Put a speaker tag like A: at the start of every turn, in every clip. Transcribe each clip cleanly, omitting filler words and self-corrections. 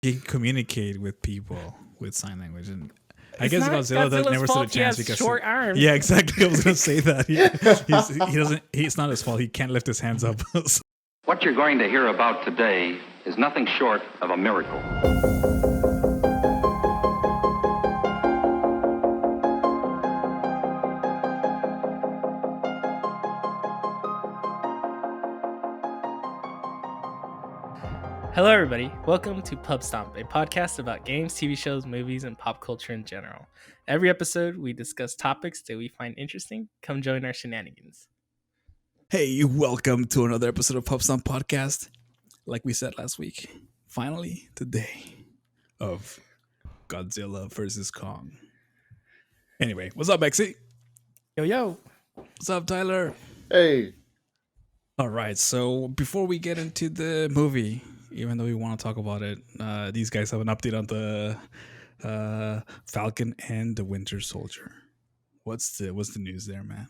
A: he can communicate with people with sign language, and I
B: It's
A: guess
B: not
A: Godzilla
B: Godzilla's
A: never stood a
B: fault he
A: chance
B: has
A: because
B: short arms.
A: yeah, exactly. I was gonna say that he doesn't. It's not his fault. He can't lift his hands up.
C: What you're going to hear about today is nothing short of a miracle.
B: Hello, everybody. Welcome to Pubstomp, a podcast about games, TV shows, movies, and pop culture in general. Every episode, we discuss topics that we find interesting. Come join our shenanigans.
A: Hey, welcome to another episode of Pubstomp Podcast. Like we said last week, finally today of Godzilla versus Kong. Anyway, what's up, Mexy?
B: Yo.
A: What's up, Tyler?
D: Hey.
A: All right, so before we get into the movie, even though we want to talk about it, these guys have an update on the Falcon and the Winter Soldier. What's the news there, man?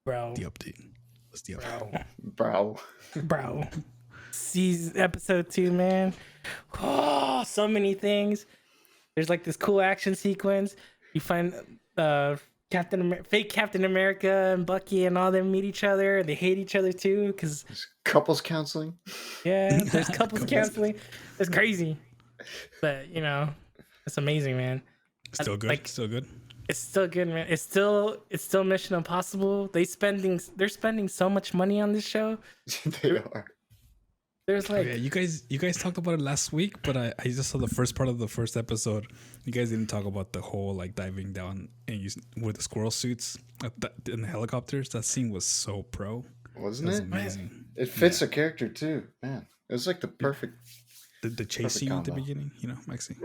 B: Bro.
A: The update. What's the update?
D: Bro.
B: Season episode 2, man. Oh, so many things. There's like this cool action sequence. You find fake Captain America and Bucky and all them meet each other. They hate each other too because
D: Couples counseling.
B: yeah, there's couples counseling. It's crazy, but it's amazing, man.
A: Still good.
B: Like,
A: still good.
B: It's still good, man. It's still Mission Impossible. They're spending so much money on this show.
D: They are.
B: There's like,
A: yeah, you guys talked about it last week, but I just saw the first part of the first episode. You guys didn't talk about the whole like diving down and with the squirrel suits in the helicopters. That scene was so pro.
D: Wasn't it?
A: Amazing.
D: It fits a character too, man. It was like the perfect.
A: The chase scene at the beginning, Mexy.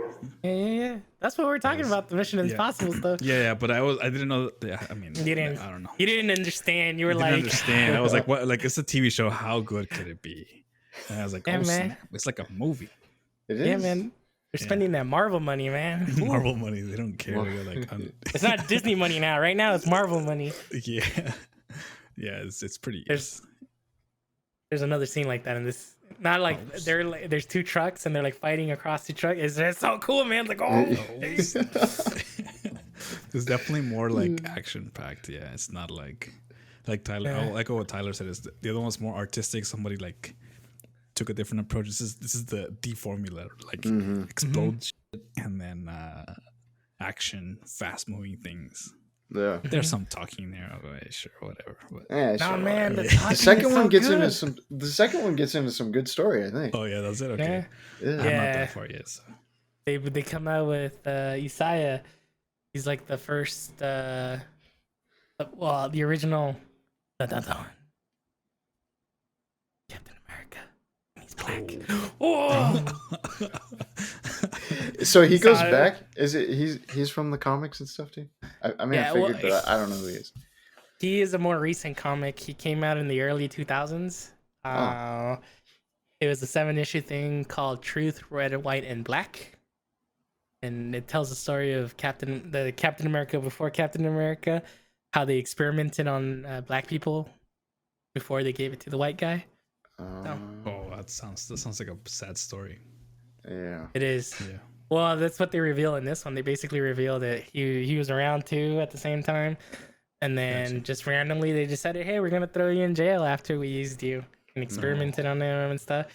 B: Yeah. That's what we're talking about. The Mission Impossible stuff.
A: Yeah, but I didn't know. I mean,
B: You didn't.
A: I don't know.
B: You didn't understand. You were
A: I
B: like,
A: didn't understand. I was like, what? Like it's a TV show. How good could it be? And I was like,
B: yeah,
A: oh,
B: man.
A: snap. It's like a movie.
D: It is.
B: Yeah, man. They're spending that Marvel money, man.
A: Marvel money. They don't care. They're like,
B: It's not Disney money now. Right now, it's Marvel money.
A: yeah. It's pretty.
B: There's another scene like that in this. Not like there's two trucks and they're like fighting across the truck. It's so cool, man. It's like,
A: It's definitely more like action packed. Yeah, it's not like Tyler.
B: Yeah.
A: I'll echo what Tyler said. Is the other one's more artistic. Somebody like took a different approach. This is the D formula. Like explode shit and then action, fast moving things.
D: Yeah.
A: There's some talking there. Okay, sure, whatever. But,
D: Yeah,
B: nah,
D: sure.
B: man.
D: The
B: The
D: second one gets
B: good.
D: into some. The second one gets into some good story, I think.
A: oh yeah, that's it. Okay,
D: Yeah.
A: I'm not that far yet. So.
B: They come out with Isaiah. He's like the first. The original. Captain America. He's black. Oh.
D: So he goes
B: So-
D: back. Is it? He's from the comics and stuff too. I mean,
B: Yeah,
D: I figured,
B: well,
D: but I don't know who he is.
B: He is a more recent comic. He came out in the early 2000s. It was a 7-issue thing called Truth, Red, White, and Black. And it tells the story of Captain America before Captain America, how they experimented on black people before they gave it to the white guy.
A: Oh, that sounds like a sad story.
D: Yeah.
B: It is.
A: Yeah.
B: Well, that's what they reveal in this one. They basically reveal that he was around too at the same time. And then just randomly they decided, hey, we're going to throw you in jail after we used you and experimented on him and stuff.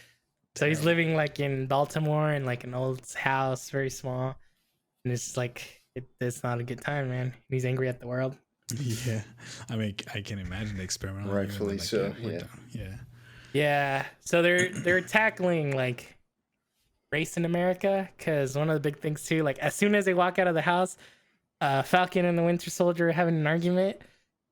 B: So he's living like in Baltimore in like an old house, very small. And it's just like, it's not a good time, man. He's angry at the world.
A: Yeah. I mean, I can imagine the experiment. on you and then,
D: Rightfully
A: like,
D: so,
A: we're
D: yeah.
A: done. Yeah.
B: Yeah. So they're tackling like race in America, because one of the big things too, like as soon as they walk out of the house, Falcon and the Winter Soldier are having an argument,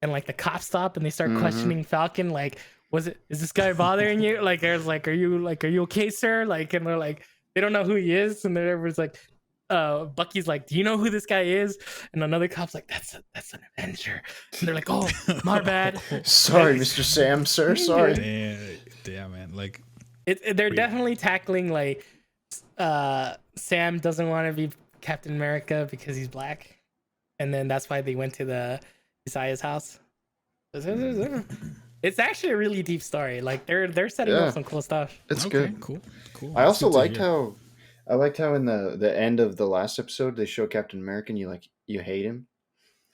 B: and like the cops stop and they start questioning Falcon, like, is this guy bothering you? Like, there's like, are you okay, sir? Like, and they're like, they don't know who he is, and everyone's like, Bucky's like, do you know who this guy is? And another cop's like, that's an Avenger. And they're like, oh, my bad.
D: Sorry, Mr. Sam, sir. Sorry.
A: Damn, man. Like,
B: they're definitely tackling like, Sam doesn't want to be Captain America because he's black, and then that's why they went to the Isaiah's house. It's actually a really deep story. Like they're setting
D: Yeah.
B: up some cool stuff.
D: It's
A: Okay,
D: good.
A: cool.
D: I
A: That's
D: also
A: good to
D: liked
A: hear.
D: how I liked how in the end of the last episode they show Captain America and you hate him.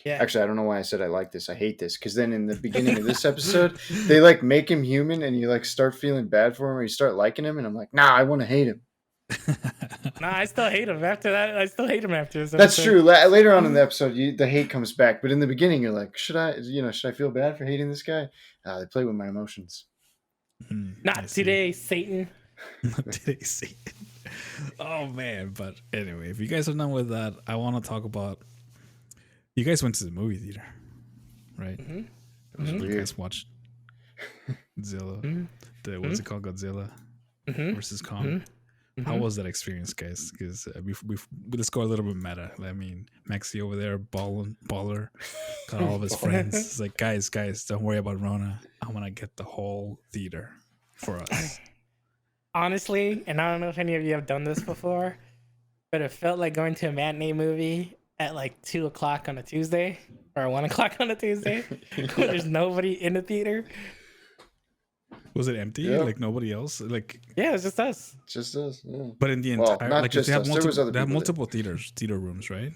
B: Yeah.
D: Actually, I don't know why I said I like this. I hate this because then in the beginning of this episode they like make him human and you like start feeling bad for him or you start liking him and I'm like, nah, I want to hate him.
B: Nah, I still hate him after that. I still hate him after this.
D: That's
B: episode.
D: true. Later on in the episode, the hate comes back, but in the beginning, you're like, should I feel bad for hating this guy? They play with my emotions.
A: I
B: Not
A: see.
B: today, Satan.
A: Not today, see. Oh man, but anyway, if you guys are done with that, I want to talk about. You guys went to the movie theater, right?
D: It was
A: You
D: weird.
A: guys watched Godzilla. What's it called? Godzilla versus Kong. How was that experience, guys? Because let's go a little bit meta. I mean, Mexy over there, baller, got all of his friends. It's like, guys, don't worry about Rona. I'm gonna get the whole theater for us.
B: Honestly, and I don't know if any of you have done this before, but it felt like going to a matinee movie at like 2:00 on a Tuesday or 1:00 on a Tuesday. When there's nobody in the theater.
A: Was it empty?
D: Yeah.
A: Like nobody else? Like,
B: Yeah, it's just us.
D: Just us, yeah.
A: but in the
D: Well,
A: entire,
D: not
A: like,
D: just
A: they have
D: us. There was
A: multiple,
D: other
A: they have
D: people there.
A: multiple theater rooms, right?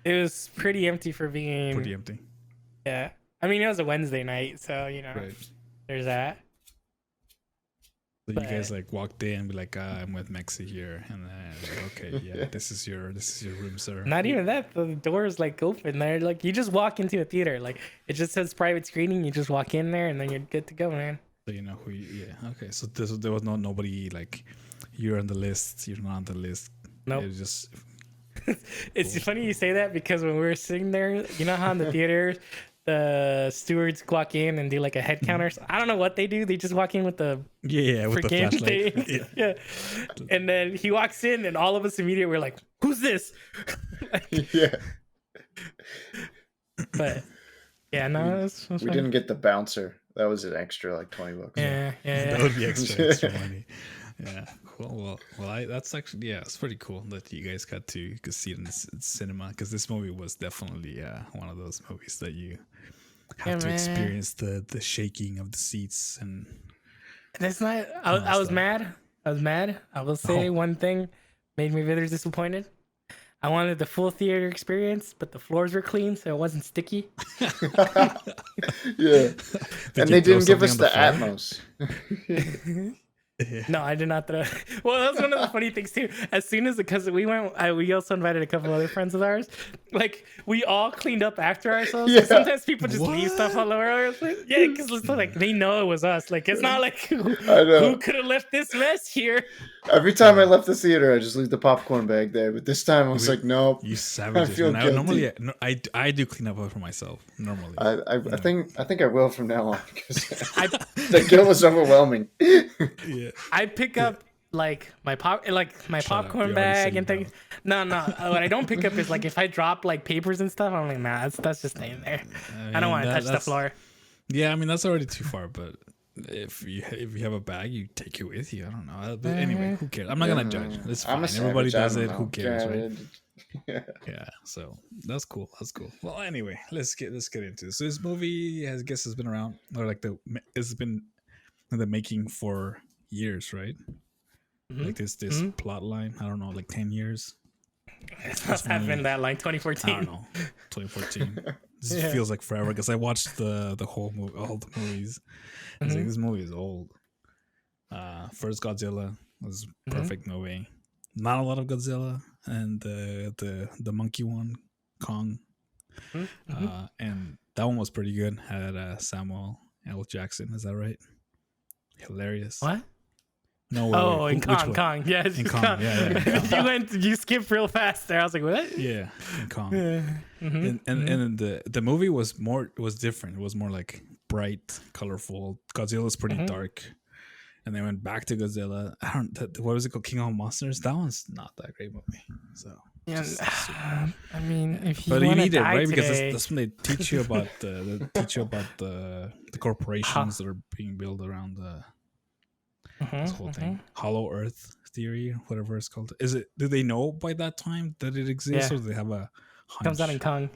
B: It was pretty empty for being.
A: Pretty empty.
B: Yeah, I mean it was a Wednesday night, so
A: Right.
B: there's that.
A: So you guys
B: But-
A: like walked in, be like, I'm with Mexy here, and then okay, yeah, this is your room, sir.
B: Not even that. The doors like open. They're like you just walk into a theater. Like it just says private screening. You just walk in there and then you're good to go, man.
A: So you know who? Yeah. Okay. So there was nobody like you're on the list. You're not on the list.
B: Nope.
A: It was just
B: It's funny you say that because when we were sitting there, you know how in the theater the stewards walk in and do like a head counter. I don't know what they do. They just walk in with the
A: yeah with the
B: freaking
A: flashlight.
B: thing. Yeah. And then he walks in and all of us immediately were like, "Who's this?"
D: Yeah.
B: But yeah, no, it was
D: We
B: fun.
D: didn't get the bouncer. That was an extra like $20.
B: Yeah.
A: That would be extra money. Yeah. Cool. Well, that's actually it's pretty cool that you guys got to see it in the cinema because this movie was definitely one of those movies that you have to
B: man.
A: experience the shaking of the seats and
B: And it's not. I was
A: stuff.
B: mad. I was mad. I will say
A: Oh.
B: one thing made me very disappointed. I wanted the full theater experience, but the floors were clean, so it wasn't sticky.
D: Yeah.
A: Did
D: And
A: you
D: they
A: throw
D: didn't give
A: something
D: us
A: on
D: the
A: floor?
D: Atmos.
B: No, I did not throw. Well, that was one of the funny things too. As soon as because we went, we also invited a couple other friends of ours. Like we all cleaned up after ourselves. 'Cause
D: Yeah.
B: Sometimes people just leave stuff all over our place. Yeah, because it's like they know it was us. Like it's not like who
D: know.
B: could have left this mess here.
D: Every time I left the theater, I just leave the popcorn bag there. But this time I was like, nope.
A: You savages.
D: I feel
A: man.
D: guilty.
A: Normally, I do clean up for myself. Normally,
D: I think I will from now on because
B: I
D: the guilt was overwhelming.
A: yeah.
B: I pick up like my
A: up.
B: popcorn
A: You already
B: bag
A: said
B: and
A: you
B: things. No. What I don't pick up is like if I drop like papers and stuff. I'm like, nah, that's just staying there. I don't want to touch the floor.
A: Yeah, I mean that's already too far. But if you have a bag, you take it with you. I don't know. But anyway, who cares? I'm not gonna judge. It's fine.
D: I'm a
A: Everybody
D: savage, I
A: does
D: don't
A: it.
D: know.
A: Who cares, right?
D: Yeah.
A: Yeah, so that's cool. Well, anyway, let's get into this. So this movie, I guess, has been around, or like it's been in the making for years, right? Like this plot line. I don't know, like 10 years.
B: It must have been that like 2014.
A: I don't know, 2014. This feels like forever because I watched the whole movie, all the movies. It's like this movie is old. First Godzilla was a perfect movie. Not a lot of Godzilla, and the monkey one, Kong, and that one was pretty good. Had Samuel L. Jackson, is that right? Hilarious.
B: What?
A: No.
B: Oh,
A: wait,
B: in
A: which one?
B: Kong. Yeah,
A: In Kong, yeah.
B: you skipped real fast there. I was like, what?
A: Yeah, in Kong. And the movie was different. It was more like bright, colorful. Godzilla's pretty dark. And they went back to Godzilla. What was it called? King of Monsters. That one's not that great movie. So,
B: Yeah, I mean, if you
A: but you
B: want to
A: need it,
B: die
A: right? Because
B: today,
A: that's when they teach you about the corporations that are being built around this whole thing. Hollow Earth theory, whatever it's called. Do they know by that time that it exists,
B: Yeah.
A: or do they have a hunch?
B: comes out in Kong.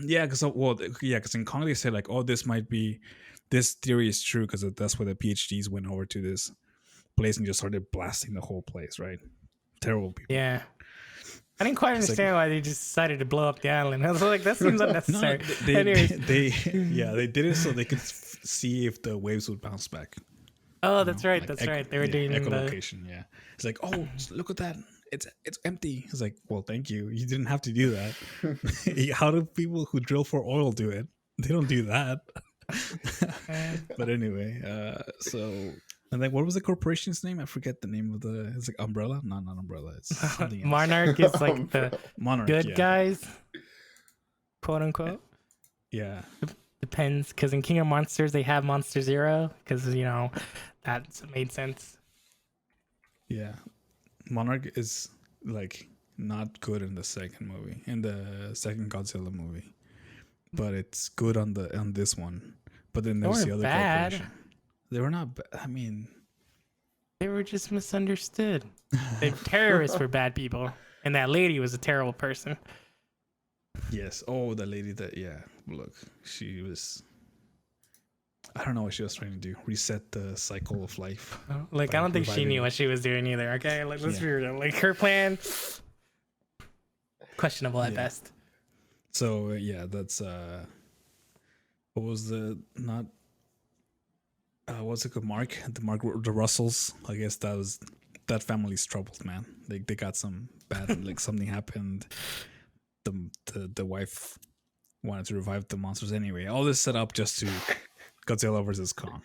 A: Yeah, because in Kong they say like, oh, this might be this theory is true because that's where the PhDs went over to this place and just started blasting the whole place, right? Terrible people.
B: Yeah. I didn't quite
A: It's like-
B: understand why they just decided to blow up the island. I was like, that seems
A: No,
B: unnecessary.
A: they
B: Anyways.
A: they did it so they could see if the waves would bounce back.
B: Oh, that's right.
A: Like
B: That's right. They were doing the
A: echolocation. Yeah, it's like, oh, look at that. It's empty. It's like, well, thank you. You didn't have to do that. How do people who drill for oil do it? They don't do that. But anyway, so and then what was the corporation's name? I forget the name of the. It's like Umbrella. No, not Umbrella. It's something else.
B: Monarch is like the
A: Monarch.
B: good
A: yeah.
B: guys, quote unquote.
A: Yeah.
B: Depends, because in King of Monsters they have Monster Zero, because that made sense.
A: Yeah. Monarch is like not good in the second movie, in the second Godzilla movie, but it's good on this one. But then there's the other
B: bad.
A: corporation. They were not. I mean,
B: They were just misunderstood. The terrorists were bad people, and that lady was a terrible person.
A: yes. Oh, the lady that. Yeah. Look, she was. I don't know what she was trying to do. Reset the cycle of life.
B: Like, I don't think she knew what she was doing either. Okay, like, let's be real. Like, her plan, questionable at best.
A: So yeah, that's what was the not what's it called? The Russells. I guess that family's troubled, man. They got some bad like something happened. The wife wanted to revive the monsters anyway. All this set up just to Godzilla versus Kong.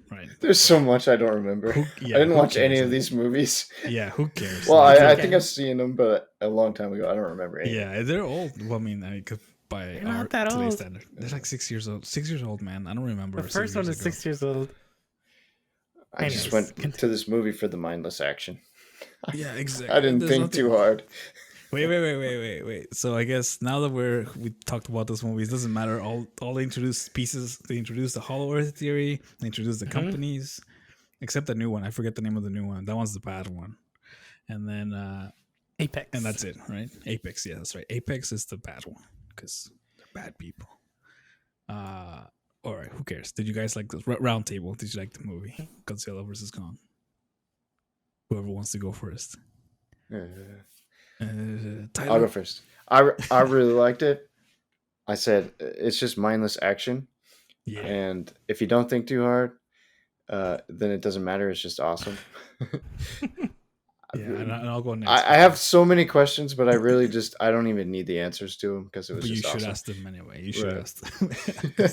A: Right.
D: There's so much I don't remember. I didn't watch any of these movies.
A: Yeah, who cares?
D: Well, I think I've seen them, but a long time ago. I don't remember any.
A: Yeah, they're old. Well, I mean, by
B: not
A: our
B: that
A: today's
B: old.
A: standard, they're like 6 years old. 6 years old, man. I don't remember.
B: The first one is 6 years old.
D: I just
B: Anyways,
D: went to this movie for the mindless action.
A: Yeah, exactly.
D: I didn't think too hard.
A: Wait. So I guess now that we talked about this movie, it doesn't matter. All they introduced pieces. They introduced the Hollow Earth theory. They introduced the companies, except the new one. I forget the name of the new one. That one's the bad one. And then
B: Apex.
A: and that's it, right? Apex. Yeah, that's right. Apex is the bad one because they're bad people. All right. Who cares? Did you guys like this Roundtable? Did you like the movie Godzilla versus Kong? Whoever wants to go first.
D: I'll go first. I really liked it. I said it's just mindless action, and if you don't think too hard, then it doesn't matter. It's just awesome.
A: And I'll go next.
D: I have so many questions, but I don't even need the answers to them because it was
A: But
D: just
A: you should
D: awesome.
A: ask them anyway. You should ask them.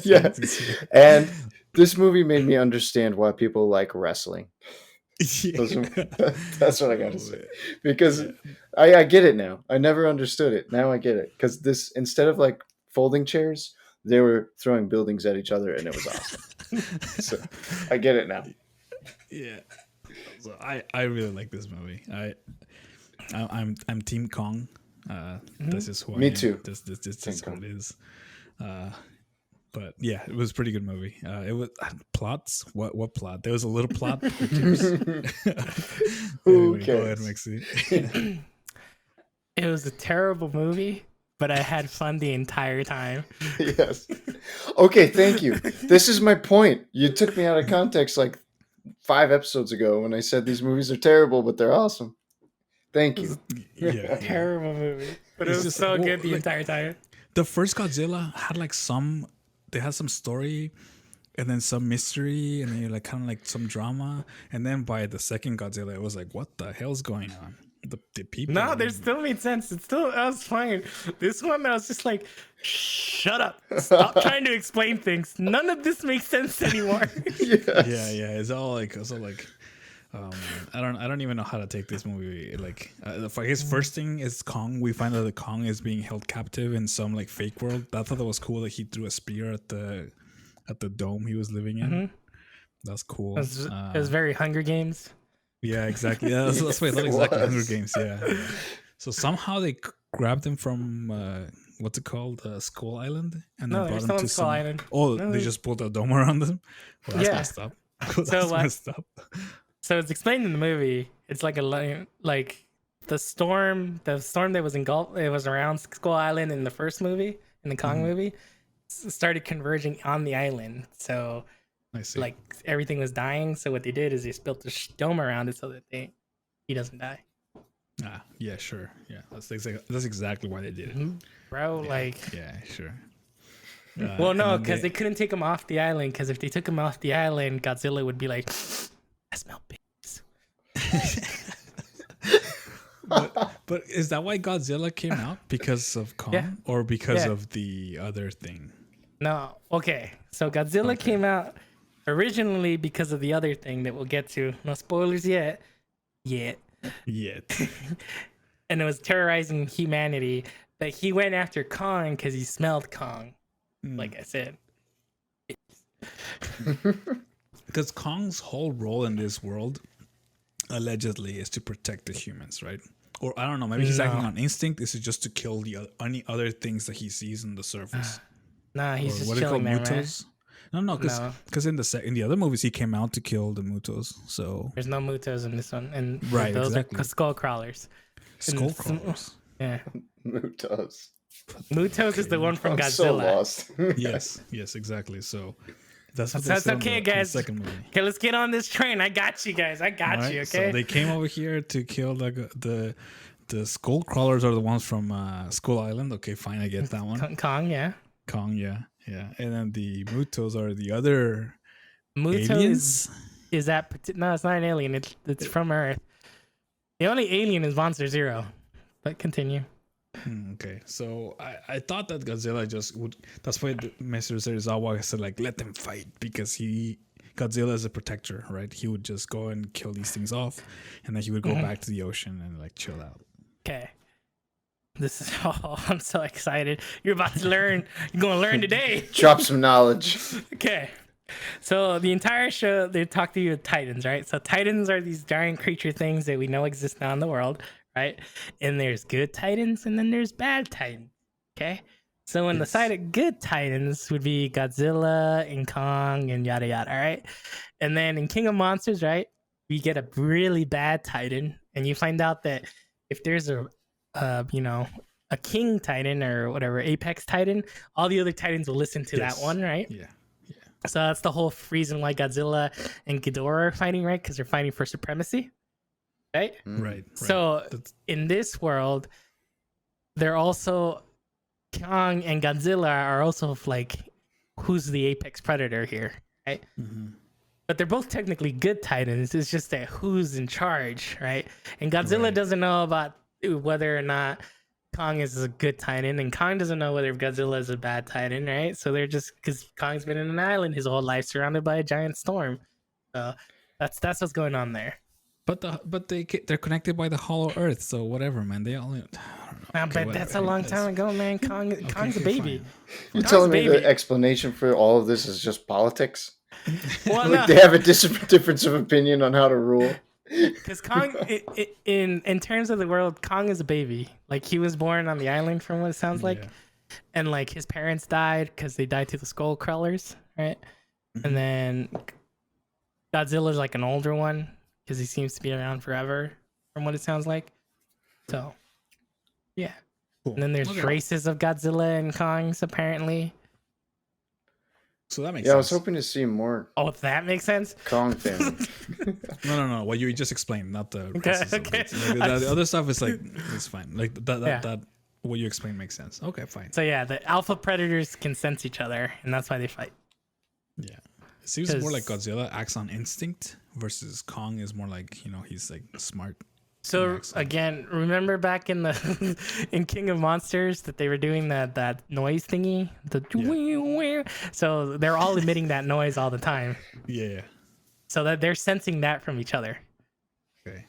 D: Yeah, and this movie made me understand why people like wrestling. That's what I gotta say, because I get it now. I never understood it. Now I get it, because this, instead of like folding chairs, they were throwing buildings at each other, and it was awesome. So I get it now.
A: Yeah. So I really like this movie. I'm Team Kong. This is who I am.
D: Me too.
A: This is what it is. But yeah, it was a pretty good movie. It was plots. What plot? There was a little plot.
D: Who
A: Anyway,
D: cares?
A: go ahead, Mexy.
B: It was a terrible movie, but I had fun the entire time.
D: Yes. Okay, thank you. This is my point. You took me out of context like 5 episodes ago when I said these movies are terrible, but they're awesome. Thank you.
A: Yeah.
B: Terrible movie, but it
A: It's
B: was
A: just
B: so
A: like,
B: good the
A: like-
B: entire time.
A: The first Godzilla had like they had some story, and then some mystery, and then like kind of like some drama, and then by the second Godzilla, it was like, what the hell's going on? The people.
B: No, they still made sense. I was fine. This one, I was just like, shut up. Stop trying to explain things. None of this makes sense anymore.
D: Yes.
A: Yeah. It's all like, I don't even know how to take this movie. Like, I guess first thing is Kong. We find out that Kong is being held captive in some like fake world. I thought that was cool that he threw a spear at the dome he was living in. That's cool.
B: It was very Hunger Games.
A: Yeah, exactly. Yeah, that's what I thought. Exactly, Hunger Games. Yeah. So somehow they grabbed him from what's it called, Skull Island, and
B: No,
A: then
B: they're
A: brought
B: still
A: him
B: on
A: to
B: Skull Island.
A: Oh,
B: No,
A: they just pulled a dome around them. Well, that's
B: Yeah.
A: messed up.
B: So
A: That's
B: what-
A: messed up.
B: So it's explained in the movie. It's like the storm that was engulfed. It was around Skull Island in the first movie, in the Kong movie. started converging on the island. So
A: I see.
B: like everything was dying. So what they did is they built a dome around it so that he doesn't die.
A: Yeah, sure. Yeah, that's exactly why they did it.
B: Bro,
A: Yeah,
B: like
A: yeah, sure.
B: well, no,
A: and then
B: because they couldn't take him off the island. Because if they took him off the island, Godzilla would be like, "I smell babies."
A: But is that why Godzilla came out? Because of Kong,
B: Yeah.
A: or because
B: Yeah.
A: of the other thing?
B: No, okay. So Godzilla came out originally because of the other thing that we'll get to. No spoilers yet.
A: Yet.
B: And it was terrorizing humanity. But he went after Kong because he smelled Kong. Like I said.
A: Because Kong's whole role in this world, allegedly, is to protect the humans, right? Or I don't know, maybe he's acting on instinct. Is it just to kill any other things that he sees on the surface?
B: Nah, he's
A: Or
B: just
A: what are they
B: chilling
A: called,
B: there, man.
A: Mutos? No, because in the other movies he came out to kill the Mutos. So
B: There's no Mutos in this one. And
A: Right,
B: those
A: exactly.
B: are skull crawlers.
A: skull crawlers.
B: Yeah.
D: Mutos.
B: Mutos is the one from
D: I'm
B: Godzilla.
D: so lost.
A: Yes, exactly. So that's what they
B: That's
A: said
B: okay,
A: in the
B: guys.
A: second movie.
B: Okay, let's get on this train. I got you guys. I got
A: Alright,
B: you, okay?
A: So they came over here to kill the skull crawlers are the ones from Skull Island. Okay, fine, I get that one.
B: Kong, yeah.
A: Kong, yeah. And then the Mutos are the other
B: Muto
A: aliens.
B: is that no, it's not an alien. It's from Earth. The only alien is Monster Zero. But continue.
A: Okay, so I thought that Godzilla just would. That's why Mr. Serizawa said like let them fight, because Godzilla is a protector, right? He would just go and kill these things off, and then he would go back to the ocean and like chill out.
B: Okay. This is I'm so excited. You're about to learn. You're gonna learn today.
D: Drop some knowledge.
B: Okay. So the entire show, they talk to you with Titans, right? So Titans are these giant creature things that we know exist now in the world, right? And there's good Titans and then there's bad Titans. Okay. So on the side of good Titans would be Godzilla and Kong and yada yada, all right? And then in King of Monsters, right, we get a really bad Titan, and you find out that if there's a King Titan or whatever, Apex Titan, all the other Titans will listen to that one, right?
A: Yeah.
B: So that's the whole reason why Godzilla and Ghidorah are fighting, right? Because they're fighting for supremacy, right?
A: Right.
B: So in this world, they're also Kong and Godzilla are also like, who's the apex predator here, right? But they're both technically good Titans. It's just that who's in charge, right? And Godzilla doesn't know about whether or not Kong is a good Titan, and Kong doesn't know whether Godzilla is a bad Titan, right? So they're just, because Kong's been in an island his whole life, surrounded by a giant storm. So that's what's going on there.
A: But they're connected by the hollow earth, so whatever, man. They all. I don't know.
B: But that's a long time ago, man. Kong's a baby.
D: You're
B: Kong's
D: telling me
B: baby.
D: the explanation for all of this is just politics?
B: Well,
D: Like they have a difference of opinion on how to rule?
B: because Kong, in terms of the world, Kong is a baby. Like he was born on the island, from what it sounds like, and like his parents died because they died to the skull crawlers, right? And then Godzilla's like an older one because he seems to be around forever, from what it sounds like. So, yeah.
A: Cool.
B: And then there's races of Godzilla and Kongs apparently.
A: So that makes
D: Yeah,
A: sense.
D: I was hoping to see more
B: Oh, if that makes sense.
D: Kong family.
A: No. What you just explained, not the racism
B: okay.
A: bits. Like, the other stuff is like it's fine. Like that what you explained makes sense. Okay, fine.
B: So yeah, the alpha predators can sense each other, and that's why they fight.
A: Yeah, it seems more like Godzilla acts on instinct versus Kong is more like he's like smart.
B: So again, remember back in the in King of Monsters that they were doing that noise thingy, so they're all emitting that noise all the time.
A: Yeah.
B: So that they're sensing that from each other.
A: Okay.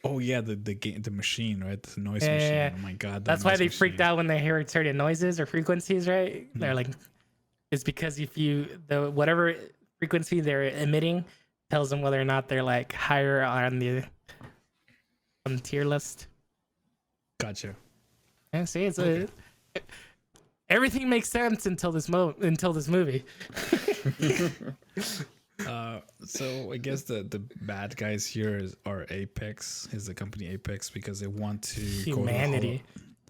A: Oh yeah, the machine, right? The noise
B: Yeah,
A: machine.
B: yeah.
A: Oh my god.
B: That's why they freaked out when they hear certain noises or frequencies, right? They're like, it's because if whatever frequency they're emitting tells them whether or not they're like higher on the tier list.
A: Gotcha.
B: Yeah, see, everything makes sense until this movie.
A: So I guess the bad guys here are Apex, is the company Apex, because they want to
B: Humanity.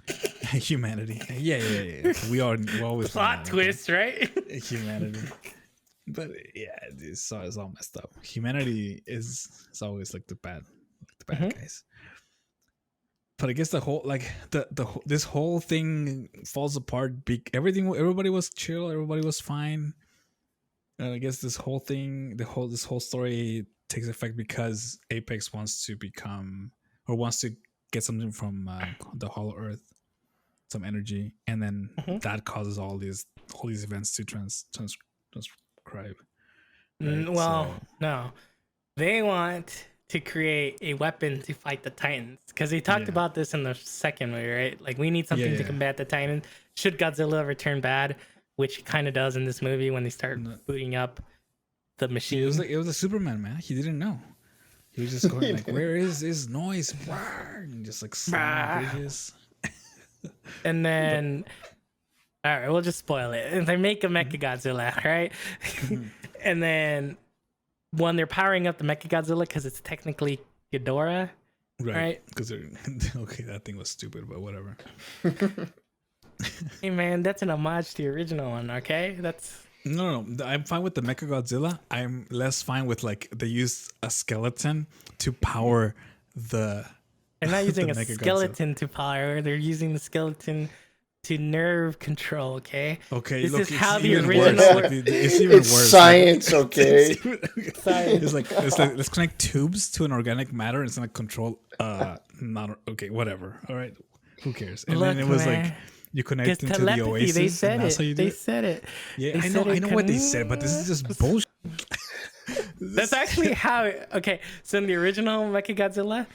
A: Go to Humanity. Yeah. We always
B: Plot twist, right?
A: humanity. But yeah, it's all messed up. Humanity is always like the bad guys. But I guess the whole this whole thing falls apart. Everybody was chill. Everybody was fine. And I guess this whole thing, this whole story takes effect because Apex wants to get something from the Hollow Earth, some energy, and then that causes all these events to transcribe. Right?
B: No, they want to create a weapon to fight the Titans because they talked about this in the second movie, right? Like we need something to combat the Titans. Should Godzilla ever turn bad, which he kind of does in this movie when they start booting up the machine.
A: It was a Superman, man. He didn't know. He was just going like, "Where is this noise?" And just like bridges.
B: And then, all right, we'll just spoil it. And they make a MechaGodzilla, right? And then when they're powering up the MechaGodzilla, because it's technically Ghidorah, right?
A: Because okay, that thing was stupid, but whatever.
B: Hey man, that's an homage to the original one, okay? That's
A: no. I'm fine with the MechaGodzilla. I'm less fine with like they use a skeleton to power the.
B: They're not using a skeleton to power. They're using the skeleton to nerve control. Okay.
A: Okay.
B: This
A: look,
B: is how the original.
A: It's even
D: It's
A: worse.
D: science, okay?
B: Science.
A: It's like let's connect tubes to an organic matter and it's gonna control. Not okay. Whatever. All right. Who cares? And
B: Look,
A: then it was
B: man.
A: like you connect into
B: Telepathy,
A: the Oasis.
B: they said
A: and that's
B: it.
A: how you do
B: They
A: it.
B: said it.
A: Yeah,
B: They
A: I know.
B: said
A: I know what they said, but this is just bullshit.
B: That's actually how. Okay, so in the original MechaGodzilla,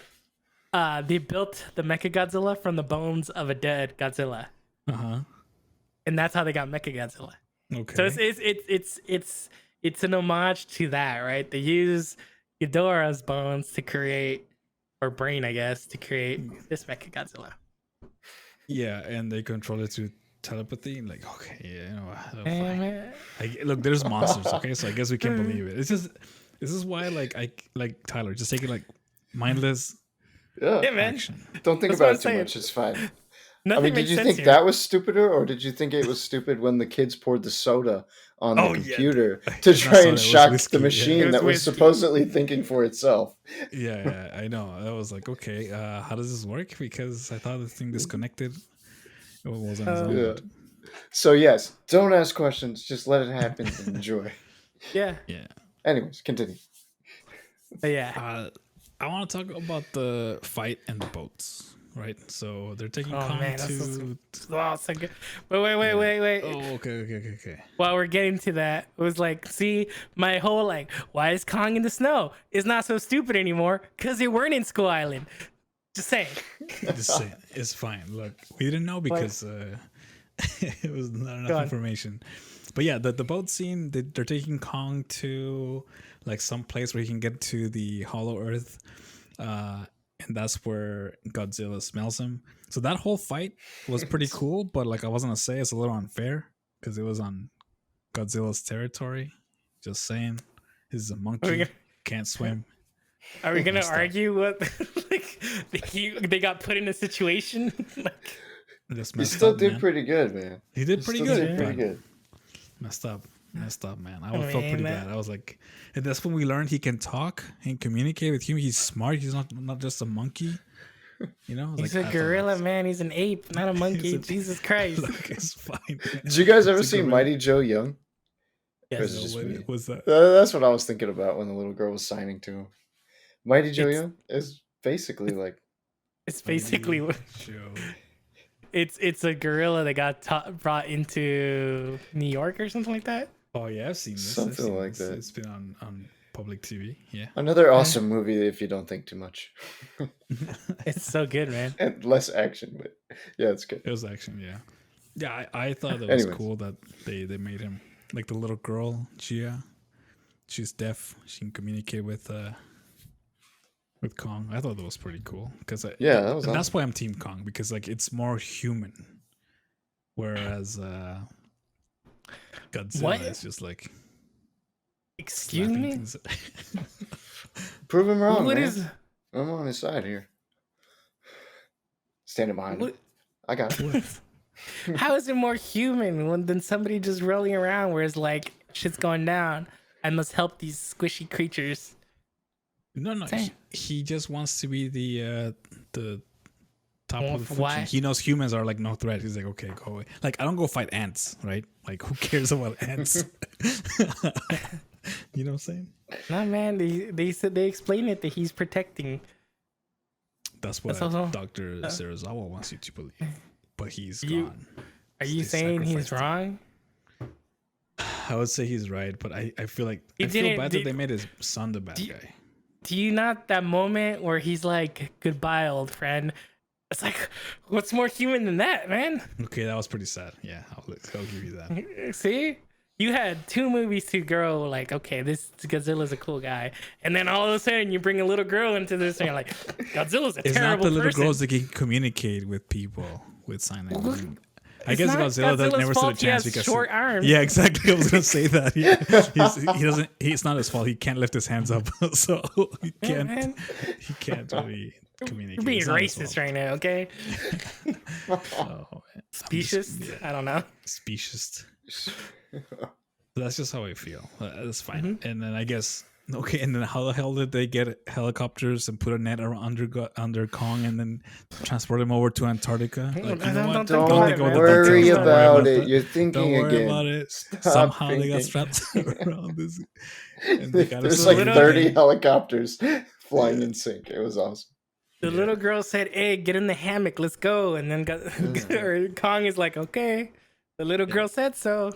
B: they built the MechaGodzilla from the bones of a dead Godzilla, and that's how they got MechaGodzilla.
A: Okay.
B: So it's an homage to that, right? They use Ghidorah's bones to create, or brain, I guess, to create this MechaGodzilla.
A: Yeah, and they control it through telepathy. Like, okay, yeah, you know,
B: Man.
A: look, there's monsters. Okay, so I guess we can believe it. It's just this is why, like Tyler, just take it like mindless
D: Yeah.
B: man.
A: action.
D: Don't think
B: That's what
D: about
B: I'm
D: it too
B: saying.
D: much. It's fine.
B: Nothing
D: I mean, did
B: makes
D: you
B: sense
D: think
B: here.
D: that was stupider, or did you think it was stupid when the kids poured the soda on the
A: Oh, yeah.
D: computer
A: Not
D: to try
A: soda, it
D: and
A: was
D: shock
A: whiskey,
D: the
A: yeah.
D: machine
B: It was
D: that was
B: whiskey.
D: supposedly thinking for itself?
A: Yeah, I know. I was like, okay, how does this work? Because I thought this thing disconnected. It wasn't his own.
D: Yeah. So yes, don't ask questions. Just let it happen and enjoy.
B: Yeah.
A: Yeah.
D: Anyways, continue.
B: But yeah.
A: I want to talk about the fight and the boats, right? So they're taking
B: Oh
A: Kong
B: man,
A: to.
B: oh, so good. But wait.
A: Oh, okay.
B: While we're getting to that, it was like, see, my whole like, why is Kong in the snow? It's not so stupid anymore because they weren't in Skull Island. Just saying.
A: Just saying, it's fine. Look, we didn't know because it was not enough information. But yeah, the boat scene, they're taking Kong to like some place where he can get to the Hollow Earth, and that's where Godzilla smells him. So that whole fight was pretty cool, but like I was gonna say, it's a little unfair because it was on Godzilla's territory. Just saying, he's a monkey, can't swim.
B: Are we gonna argue what like they got put in a situation? Like,
D: He still did pretty good, man.
A: He did pretty
D: Still
A: good.
D: did pretty good.
A: Messed up, man. I felt pretty bad. I was like, and that's when we learned he can talk and communicate with humans. He's smart. He's not just a monkey. You know,
B: he's a gorilla, man. He's an ape, not a monkey. Jesus Christ.
A: Look, it's fine. Man.
D: Did you guys ever
A: It's a
D: see
A: gorilla.
D: Mighty Joe Young?
B: Yes.
D: Or is it just me?
A: What was that?
D: That's what I was thinking about when the little girl was signing to him. Mighty Joe
B: It's-
D: Young is basically like
B: It's basically
A: Joe.
B: it's a gorilla that got brought into New York or something like that.
A: Oh yeah, I've seen this.
D: Something like that.
A: It's been on public TV. Yeah.
D: another awesome movie if you don't think too much.
B: It's so good, man.
D: And less action, but yeah, it's good.
A: It was action. Yeah. Yeah, I thought it was
D: Anyways.
A: cool that they made him like the little girl Gia. She's deaf. She can communicate with Kong. I thought that was pretty cool because
D: Yeah, that was
A: that's
D: awesome.
A: why I'm Team Kong because like it's more human, whereas Godzilla
B: What?
A: is just like
B: Excuse
A: slapping
B: me.
A: things.
D: Prove him wrong,
B: What
D: man.
B: is
D: I'm on his side here. Standing behind him.
B: what?
D: I got it.
B: How is it more human than somebody just rolling around where it's like shit's going down? I must help these squishy creatures.
A: No, he just wants to be the top of the food
B: Why?
A: chain. He knows humans are like no threat. He's like, okay, go away. Like, I don't go fight ants, right? Like, who cares about ants? You know what I'm saying?
B: No, man. They said they explain it that he's protecting.
A: That's what
B: also-
A: Dr. Serizawa wants you to believe. But he's
B: You-
A: gone.
B: Are you
A: They
B: saying he's
A: sacrificed him.
B: wrong?
A: I would say he's right, but I feel like
B: He
A: I feel
B: didn't-
A: bad
B: did-
A: that they made his son the bad guy.
B: Do you not that moment where he's like, "Goodbye, old friend"? It's like, what's more human than that, man?
A: Okay, that was pretty sad. Yeah, I'll give you that.
B: See, you had 2 movies to grow. Like, okay, this Godzilla's a cool guy, and then all of a sudden you bring a little girl into this, and you're like, Godzilla's a
A: It's not
B: terrible
A: the little
B: person.
A: girls that can communicate with people with sign language. I
B: It's
A: guess
B: not
A: Godzilla
B: Godzilla's
A: never stood a
B: fault he
A: chance
B: has
A: because
B: short arms.
A: Yeah, exactly. I was gonna say that. Yeah. He doesn't. It's not his fault. He can't lift his hands up, so he can't.
B: man.
A: He can't really communicate.
B: You're being
A: It's not his
B: racist
A: fault.
B: right now, okay?
A: Oh, man. I'm
B: Specious?
A: just-
B: I don't know.
A: Specious. That's just how I feel. That's fine.
B: Mm-hmm.
A: And then I guess okay. And then how the hell did they get helicopters and put a net around under Kong and then transport him over to Antarctica? Like, you know what?
B: Don't
D: Don't
B: think about it.
D: worry
B: Don't
D: about
A: it.
D: it. You're
A: Don't
D: thinking
A: worry
D: again.
A: about it.
D: Stop
A: Somehow they got
D: thinking.
A: strapped around this. And they got
D: There's
A: us
D: like
A: over
D: 30
A: there.
D: helicopters flying in sync. It was awesome.
B: The little girl said, "Hey, get in the hammock, let's go." And then or Kong is like, "Okay." The little girl said so.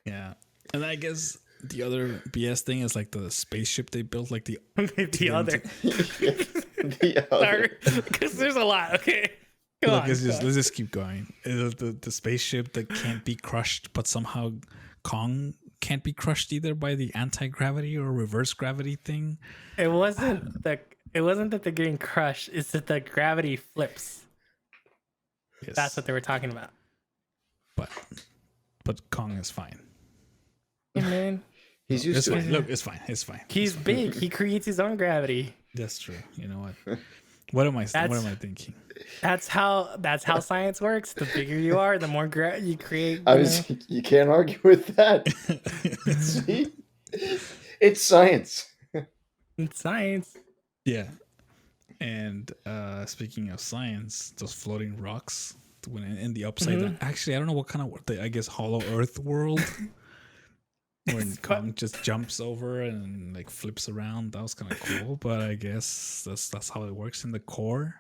A: Yeah. And I guess the other BS thing is like the spaceship they built, like the
B: The other,
D: The other.
B: because there's a lot. Okay, come
A: Look,
B: on.
A: let's just keep going. The spaceship that can't be crushed, but somehow Kong can't be crushed either by the anti-gravity or reverse gravity thing.
B: It wasn't that they're getting crushed. It's that the gravity flips.
A: Yes.
B: That's what they were talking about.
A: But Kong is fine.
B: Hey, man,
D: He's used
A: It's
D: to
A: fine.
D: it.
A: Look, it's fine. It's fine.
B: he's big. He creates his own gravity.
A: That's true. You know what? What am I thinking?
B: That's how science works. The bigger you are, the more you create.
D: You can't argue with that. See? It's science.
B: It's science.
A: Yeah. And speaking of science, those floating rocks when in the upside down. Actually, I don't know what kind of I guess hollow Earth world. When Kong just jumps over and like flips around, that was kind of cool. But I guess that's how it works in the core.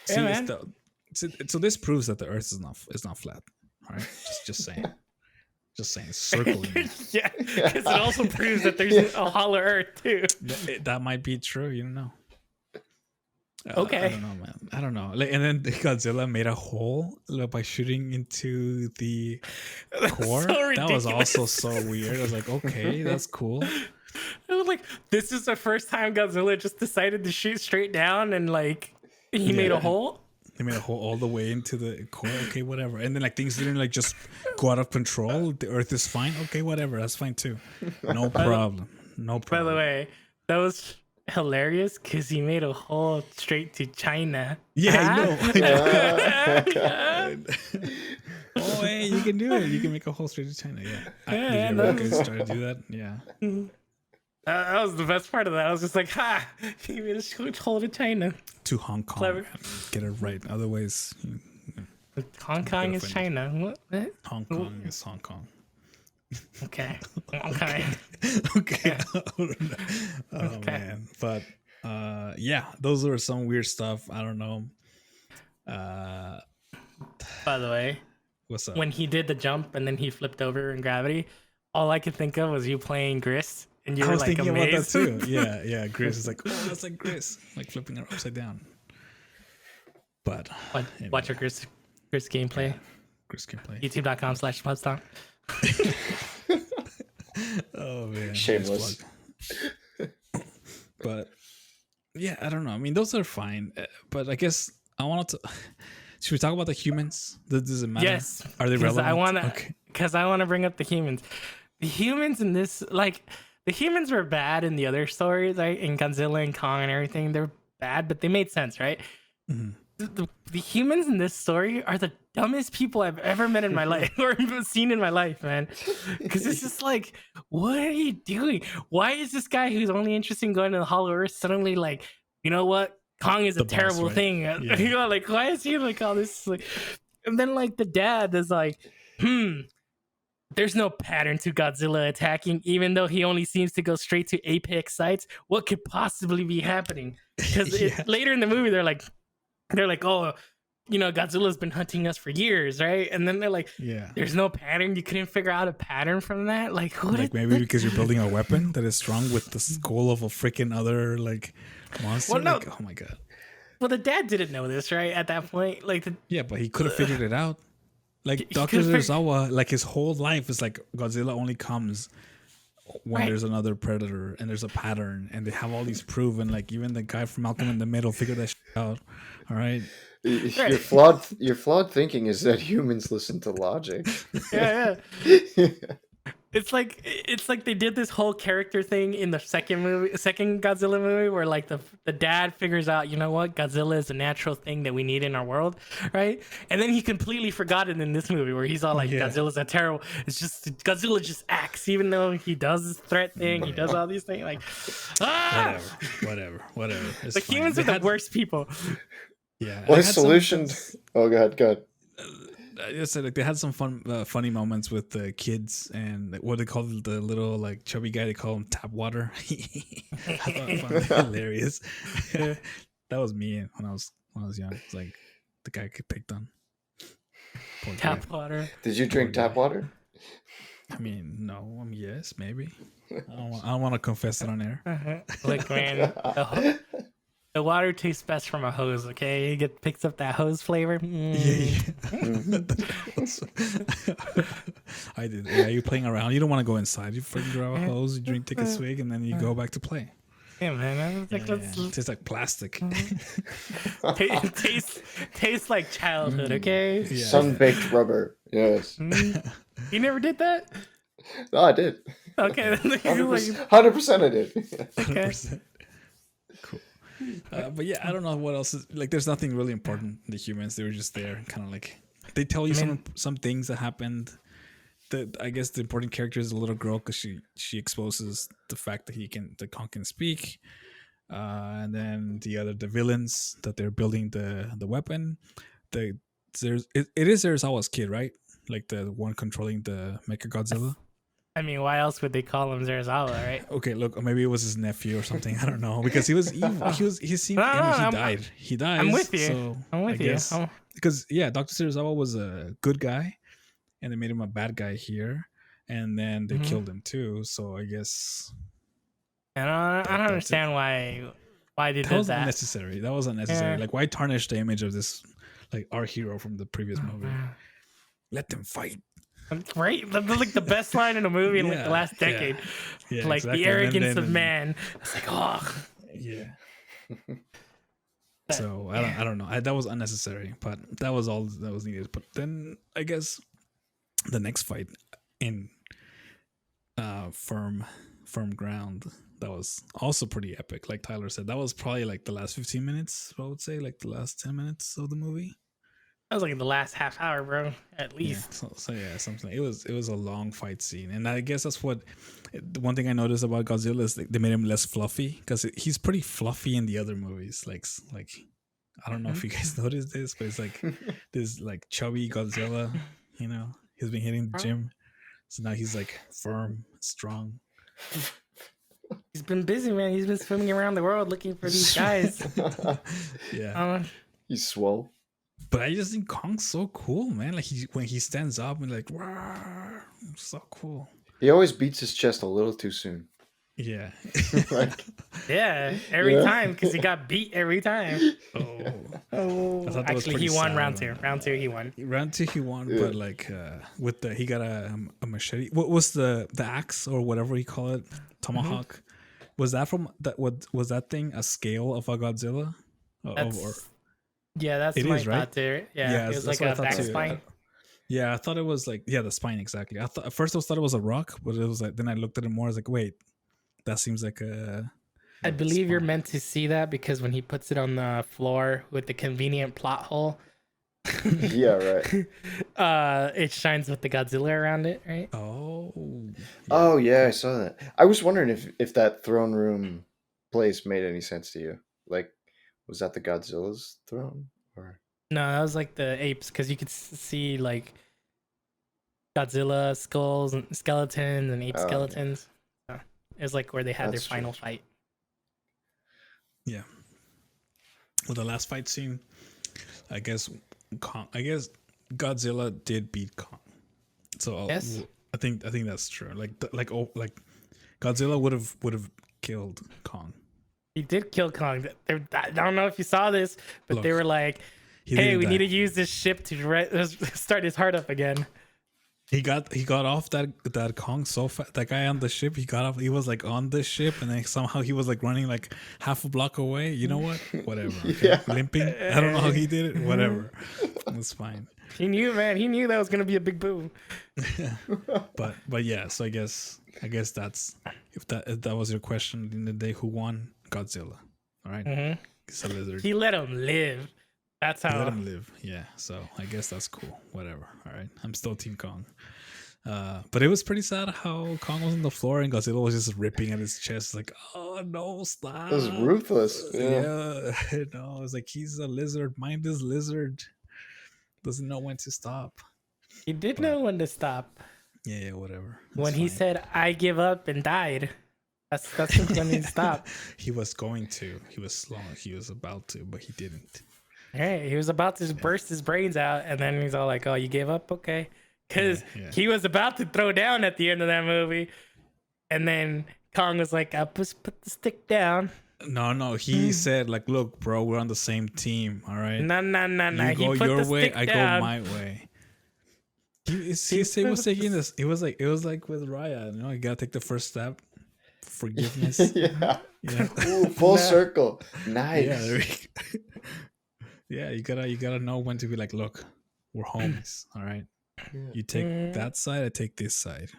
A: See,
B: Yeah,
A: it's
B: man.
A: so this proves that the Earth is not flat. All right, just saying, it's circling.
B: Yeah, because it also proves that there's a hollow Earth too.
A: That might be true. You don't know.
B: Okay.
A: I don't know, man. I don't know. Like, and then Godzilla made a hole by shooting into the core.
B: so
A: That was also
B: ridiculous.
A: so weird. I was like, okay, that's cool.
B: I was like, this is the first time Godzilla just decided to shoot straight down and like he made a hole.
A: They made a hole all the way into the core. Okay, whatever. And then like things didn't like just go out of control. The Earth is fine. Okay, whatever. That's fine too. No problem. No
B: By
A: problem.
B: the way, that was hilarious because he made a hole straight to China.
A: Yeah,
B: Huh?
A: I know. Oh, hey, you can do it. You can make a hole straight to China. Yeah.
B: Yeah,
A: Did you ever guys try to do that? Yeah.
B: That was the best part of that. I was just like, ha! He made a hole to China.
A: To Hong Kong.
B: Clever.
A: Man. Get it right. Otherwise,
B: Hong Kong is
A: offended.
B: China. What?
A: Hong Kong is Hong Kong.
B: Okay. Okay.
A: Okay. Oh
B: Okay.
A: man. But yeah, those were some weird stuff. I don't know.
B: By the way,
A: What's up?
B: when he did the jump and then he flipped over in gravity, all I could think of was you playing GRIS. And you
A: I
B: were
A: was
B: like
A: thinking
B: amazed.
A: about that too. Yeah. Gris is like, oh, that's like Gris, like flipping her upside down. But
B: Watch your GRIS gameplay.
A: Gris can play.
B: YouTube.com/Pubstomp.
A: Oh man,
D: Shameless.
A: nice plug. But yeah, I don't know. I mean, those are fine. But I guess I wanted to. Should we talk about the humans? Does it matter?
B: Yes.
A: Are they
B: 'Cause
A: relevant?
B: I wanna bring up the humans. The humans in this, like, the humans were bad in the other stories, right? In Godzilla and Kong and everything, they're bad, but they made sense, right?
A: Mhm.
B: the humans in this story are the dumbest people I've ever met in my life or seen in my life, man. Because it's just like, what are you doing? Why is this guy who's only interested in going to the Hollow Earth suddenly like, you know what? Kong is a
A: The boss,
B: terrible
A: right?
B: thing.
A: Yeah.
B: You know, like, why is he like all this? Like, and then like the dad is like, there's no pattern to Godzilla attacking, even though he only seems to go straight to apex sites. What could possibly be happening? Because
A: Yeah.
B: later in the movie, they're like, oh, you know, Godzilla's been hunting us for years, right? And then they're like,
A: Yeah.
B: there's no pattern. You couldn't figure out a pattern from that. Like, what?
A: Like maybe because you're building a weapon that is strong with the skull of a freaking other like monster.
B: Well, no.
A: Like, oh my god.
B: Well, the dad didn't know this, right? At that point, like,
A: Yeah, but he could have figured it out. Like
B: He
A: Dr.
B: could've fig-
A: Serizawa, like his whole life is like Godzilla only comes when
B: Right.
A: there's another predator and there's a pattern and they have all these proven. Like even the guy from Malcolm in the Middle figured that shit out. All right.
D: Your flawed thinking is that humans listen to logic.
B: yeah. It's like they did this whole character thing in the second Godzilla movie, where like the dad figures out, you know what, Godzilla is a natural thing that we need in our world, right? And then he completely forgot it in this movie, where he's all like,
A: Yeah.
B: Godzilla's a terrible. It's just Godzilla just acts, even though he does this threat thing, he does all these things, like,
A: Whatever. It's
B: the
A: fine.
B: humans
A: They
B: are the
A: had-
B: worst people.
A: Yeah.
D: What
A: they
D: a
A: had some-
D: solution! Oh god.
A: I just said like they had some funny moments with the kids and like, what they call the little like chubby guy. They call him Tap Water. I found it hilarious. That was me when I was young. It's like the guy get picked on. Poor guy.
B: Tap water.
D: Did you drink tap water?
A: I mean, no. Yes, maybe. I don't want to confess it on air.
B: Look, man, the water tastes best from a hose. Okay, you picks up that hose flavor.
A: I did. Yeah, you're playing around. You don't want to go inside. You freaking grab a hose, you drink, take a swig, and then you go back to play.
B: Yeah, man. Like,
A: Yeah. Tastes like plastic.
B: tastes like childhood. Okay.
A: Yeah.
D: Sun-baked rubber. Yes.
B: You never did that.
D: No, I did.
B: Okay.
D: 100% I did.
B: Okay.
A: 100%. Cool. But yeah, I don't know what else is like. There's nothing really important. The humans, they were just there, kind of like they tell you some things that happened. I guess the important character is a little girl because she exposes the fact that Kong can speak, and then the villains that they're building the weapon. It is Serizawa's kid, right? Like the one controlling the MechaGodzilla.
B: I mean, why else would they call him Serizawa, right?
A: Okay, look, maybe it was his nephew or something. I don't know because he was evil. He seemed he died. He died.
B: I'm with you.
A: So
B: I'm with you.
A: Because Dr. Serizawa was a good guy, and they made him a bad guy here, and then they killed him too. So I guess
B: And I don't understand why they did
A: that was
B: that.
A: unnecessary. That was unnecessary.
B: Yeah.
A: Like, why tarnish the image of this, like our hero from the previous movie? Let them fight.
B: Right? That's like the best line in a movie in like the last decade.
A: Yeah,
B: Like
A: exactly.
B: the
A: And
B: arrogance
A: then-
B: of man. It's like, oh.
A: Yeah. So I don't know. That was unnecessary, but that was all that was needed. But then I guess the next fight in firm ground, that was also pretty epic. Like Tyler said, that was probably like the last 15 minutes. I would say like the last 10 minutes of the movie.
B: That was like the last half hour, bro. At least.
A: Yeah, so yeah, something. It was a long fight scene, and I guess that's what the one thing I noticed about Godzilla is they made him less fluffy because he's pretty fluffy in the other movies. Like I don't know if you guys noticed this, but it's like this like chubby Godzilla. You know, he's been hitting the gym, so now he's like firm, strong.
B: He's been busy, man. He's been swimming around the world looking for these guys.
A: Yeah,
D: He's swole.
A: but I just think Kong's so cool, man. Like when he stands up and like, "Rawr," so cool.
D: He always beats his chest a little too soon.
A: Yeah.
D: Like,
B: Yeah, every time because he got beat every time.
A: Oh, I thought that was
B: Actually, he
A: pretty
B: won
A: sad.
B: round two. Round two, he won.
A: Round two, he won, but like with he got a machete. What was the axe or whatever you call it, tomahawk? Was that from that? What was that thing? A scale of a Godzilla?
B: That's
A: It
B: my
A: is, right?
B: thought there. Yeah, it was
A: that's
B: like
A: what I
B: a
A: thought
B: back
A: too.
B: spine.
A: Yeah, I thought it was like the spine exactly. At first I thought it was a rock, but it was like then I looked at it more. I was like, wait, that seems like a
B: I
D: Like
B: believe you're
A: Spawn.
B: meant to see that because when he puts it on the floor with the convenient plot hole,
D: Yeah, right.
B: it shines with the Godzilla around it, right?
A: Oh.
D: Oh yeah, I saw that. I was wondering if that throne room place made any sense to you. Like, was that the Godzilla's throne or?
B: No, that was like the apes because you could see like Godzilla skulls and skeletons and ape
D: Oh, yeah.
B: skeletons. So it was like where they had
D: That's
B: their final
D: strange.
B: fight.
A: Yeah. Well, the last fight scene, I guess Godzilla did beat Kong. So
B: Yes.
A: I think that's true. Like Godzilla would have killed Kong.
B: He did kill Kong. I don't know if you saw this, but they
A: Look,
B: were like,
A: He
B: "Hey,
A: didn't
B: we
A: die.
B: need to use this ship to start his heart up again."
A: He got off that Kong so fast. That guy on the ship, he got off. He was like on the ship, and then somehow he was like running like half a block away. You know what? Whatever. Okay?
D: Yeah.
A: Limping. I don't know how he did it. Whatever. It's fine.
B: He knew, man. He knew that was gonna be a big boo.
A: But yeah. So I guess that's if that was your question in the day, who won? Godzilla. All right.
B: Mhm.
A: It's a lizard.
B: He let him live. That's
A: Let
B: how.
A: him live. Yeah. So I guess that's cool. Whatever. All right. I'm still Team Kong. But it was pretty sad how Kong was on the floor and Godzilla was just ripping at his chest, like, oh no, stop.
D: It was ruthless. Yeah.
A: Yeah. No, it's like he's a lizard, mindless lizard. Doesn't know when to stop.
B: He did
A: But-
B: know when to stop.
A: Yeah, whatever.
B: When
A: That's
B: he
A: fine.
B: said, "I give up" and died. That's when he stopped.
A: He was going to. He was slow. He was about to, but he didn't.
B: Hey, he was about to burst his brains out, and then he's all like, "Oh, you gave up? Okay." Because
A: Yeah.
B: he was about to throw down at the end of that movie. And then Kong was like, "I'll just put the stick down."
A: No. He said, like, look, bro, we're on the same team. All right.
B: No.
A: You
B: He
A: go
B: put
A: your
B: the
A: way,
B: stick
A: I
B: down.
A: go my way. He was taking this. It was like with Raya. You know, you gotta take the first step. Forgiveness.
D: Yeah.
A: Yeah.
D: Ooh, full
B: Nah.
D: circle. Nice.
A: Yeah. Yeah. You gotta know when to be like, look, we're homies. All right. You take that side, I take this side.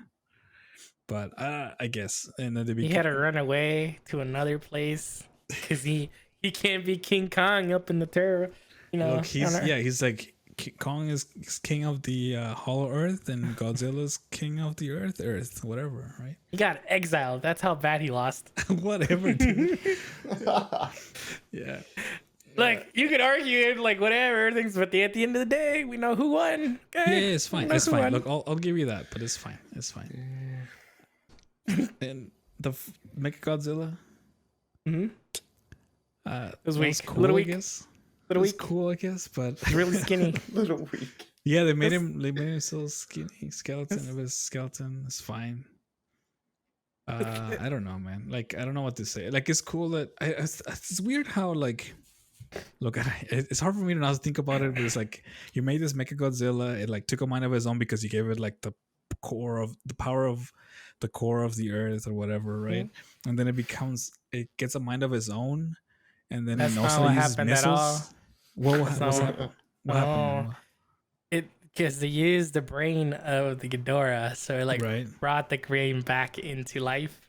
A: But I guess, and then
B: He had to run away to another place because he can't be King Kong up in the terror. You know,
A: look. He's like Kong is king of the Hollow Earth, and Godzilla's king of the Earth, whatever, right?
B: He got exiled. That's how bad he lost.
A: Whatever, dude. Yeah.
B: Like, you could argue it, like, whatever, things, but at the end of the day, we know who won. Okay?
A: Yeah, it's fine.
B: We know
A: It's
B: who
A: fine.
B: won.
A: Look, I'll give you that, but it's fine. It's fine. And the MechaGodzilla,
B: Mhm.
A: it
B: was
A: was
B: weak.
A: cool,
B: Little
A: I
B: weak.
A: guess.
B: Little
A: It was
B: weak.
A: cool, I guess, but
B: He's really skinny.
D: Little weak.
A: yeah, they made him so skinny. Skeleton. It was skeleton. It's fine. I don't know, man. Like, I don't know what to say. Like, it's cool that it's weird how, like, look, it's hard for me to not think about it, but it's like you made this MechaGodzilla. It like took a mind of its own because you gave it like the power of the core of the earth or whatever, right? And then it gets a mind of its own, and then
B: That's
A: it knows
B: not
A: how to
B: what
A: use
B: happened at all.
A: missiles. What's
B: That's not
A: happened? What happened?
B: Because they used the brain of the Ghidorah, so it like
A: Right.
B: brought the brain back into life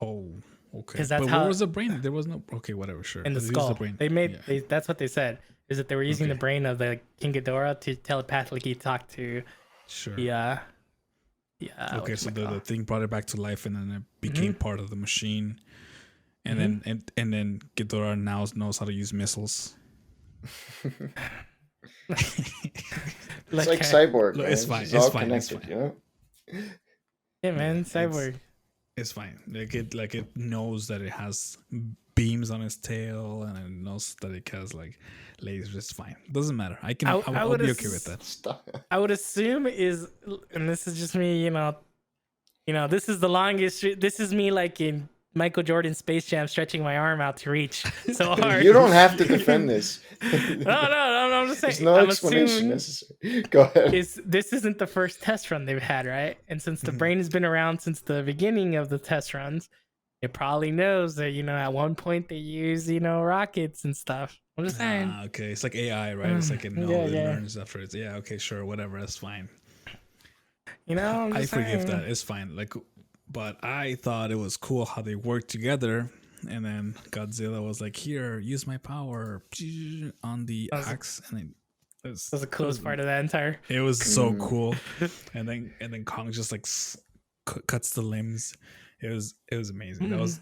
A: Oh, okay.
B: 'Cause that's
A: but
B: how-
A: where was the brain? There was no. Okay, whatever. Sure.
B: in the
A: They used
B: skull.
A: brain.
B: They made
A: Yeah.
B: that's what they said, is that they were using the
A: Okay.
B: brain of the King Ghidorah to telepathically talk to
A: Sure.
B: the
A: Okay, so the thing brought it back to life, and then it became part of the machine, and then Ghidorah now knows how to use missiles.
D: It's like Cyborg.
A: Look,
D: Man.
A: it's fine,
D: It's
A: it's
D: all
A: fine, it's
D: connected,
A: fine.
D: you know?
B: yeah, man, Cyborg.
A: It's fine. Like it knows that it has beams on its tail, and it knows that it has like lasers. It's fine. Doesn't matter. I'll
B: would
A: be
B: ass-
A: okay with that.
D: Stop.
B: I would assume and this is just me, you know, this is the longest. This is me like in Michael Jordan Space Jam, stretching my arm out to reach so hard.
D: You don't have to defend this.
B: No, I'm just saying.
D: There's no
B: I'm
D: explanation
B: assuming
D: necessary. Go ahead.
B: this isn't the first test run they've had, right? And since the brain has been around since the beginning of the test runs, it probably knows that, you know, at one point they use, you know, rockets and stuff. I'm just saying.
A: Okay, it's like AI, right? It's like it
B: Yeah.
A: learns after it's okay, sure, whatever, that's fine.
B: You know, I'm
A: I
B: just
A: forgive
B: saying.
A: that. It's fine. Like, but I thought it was cool how they worked together and then Godzilla was like, "Here, use my power," on the axe, and then
B: That was the coolest part of that entire.
A: it was so cool. And then Kong just like cuts the limbs. It was amazing. That was,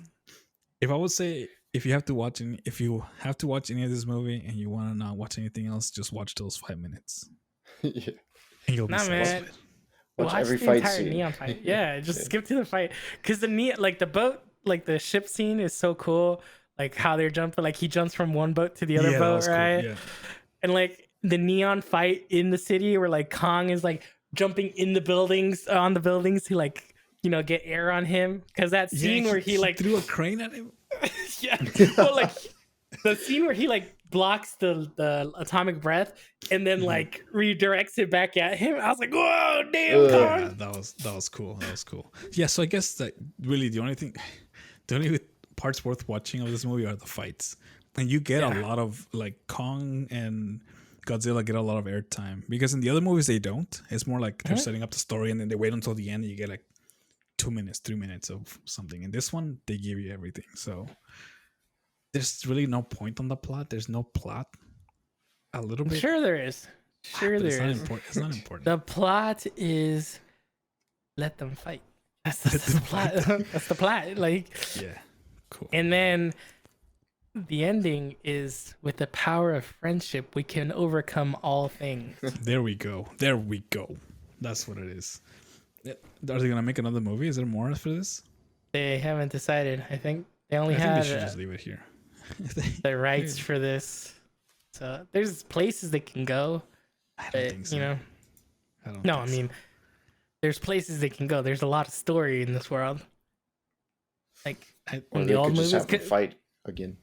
A: if I would say, if you have to watch any of this movie and you want to not watch anything else, just watch those 5 minutes.
D: Yeah.
A: And you'll be satisfied.
D: Watch every
B: the
D: fight
B: entire
D: scene.
B: neon fight. Yeah, just skip to the fight because like the boat, like the ship scene is so cool. Like how they're jumping, like he jumps from one boat to the other
A: that
B: boat,
A: was cool,
B: right?
A: yeah.
B: And like the neon fight in the city where like Kong is like jumping in the buildings on the buildings to like get air on him because that scene where he like
A: threw a crane at him.
B: yeah, well, like the scene where he like blocks the atomic breath and then like redirects it back at him. I was like, whoa, damn, Kong.
A: Yeah, that was cool. That was cool. Yeah, so I guess that really the only parts worth watching of this movie are the fights, and you get a lot of like Kong and Godzilla get a lot of airtime because in the other movies they don't. It's more like they're setting up the story and then they wait until the end and you get like 2 minutes, 3 minutes of something. In this one, they give you everything. So there's really no point on the plot. There's no plot. A little bit.
B: Sure there is. Sure there is.
A: It's not important.
B: The plot is let them fight. That's the plot. That's the plot. Like,
A: yeah, cool.
B: and then the ending is with the power of friendship, we can overcome all things.
A: There we go. That's what it is. Are they gonna make another movie? Is there more for this?
B: They haven't decided. I think they only
A: I think
B: have
A: they should just leave it here.
B: the rights for this. So there's places they can go.
A: I don't think so. I don't.
B: No, I mean, there's places they can go. There's a lot of story in this world. Like
D: Or
B: in
D: they
B: the old
D: could just
B: movies,
D: have them fight again.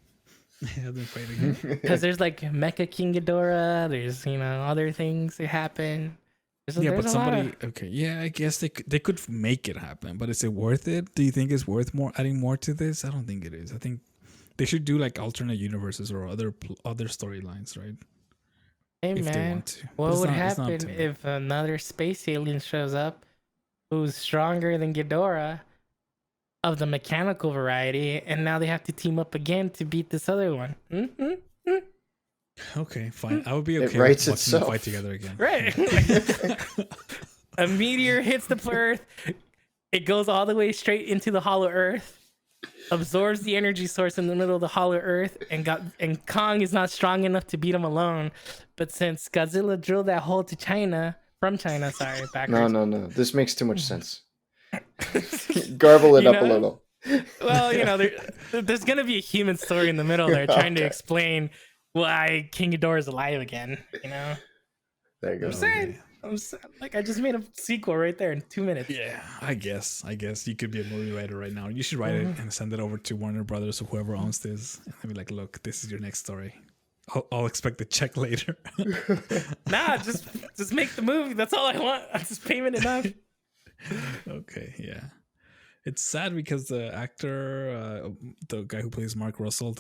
A: Have them fight again.
B: because there's like Mecha King Ghidorah. There's other things that happen.
A: But somebody. Okay, yeah, I guess they could make it happen, but is it worth it? Do you think it's worth adding more to this? I don't think it is. I think they should do like alternate universes or other storylines, right?
B: Hey
A: if they
B: man,
A: want to. But
B: what
A: it's
B: would
A: not- it's not
B: happen
A: up to me.
B: if another space alien shows up who's stronger than Ghidorah of the mechanical variety, and now they have to team up again to beat this other one?
A: Okay, fine. I would be
D: It
A: okay
D: writes
A: with watching them
D: itself.
A: fight together again.
B: Right. A meteor hits the Earth. It goes all the way straight into the hollow Earth, absorbs the energy source in the middle of the hollow Earth, and Kong is not strong enough to beat him alone. But since Godzilla drilled that hole to from China, backwards.
D: No. This makes too much sense. Garble it up a little.
B: Well, there's gonna be a human story in the middle there trying to
D: Okay.
B: explain why King Ghidorah is alive again.
D: There you go.
B: I'm saying, I just made a sequel right there in 2 minutes.
A: Yeah, I guess you could be a movie writer right now. You should write it and send it over to Warner Brothers or whoever owns this, and be like, "Look, this is your next story. I'll expect the check later."
B: Nah, just make the movie. That's all I want. I'm just payment enough.
A: Okay, yeah. It's sad because the actor, the guy who plays Mark Russell,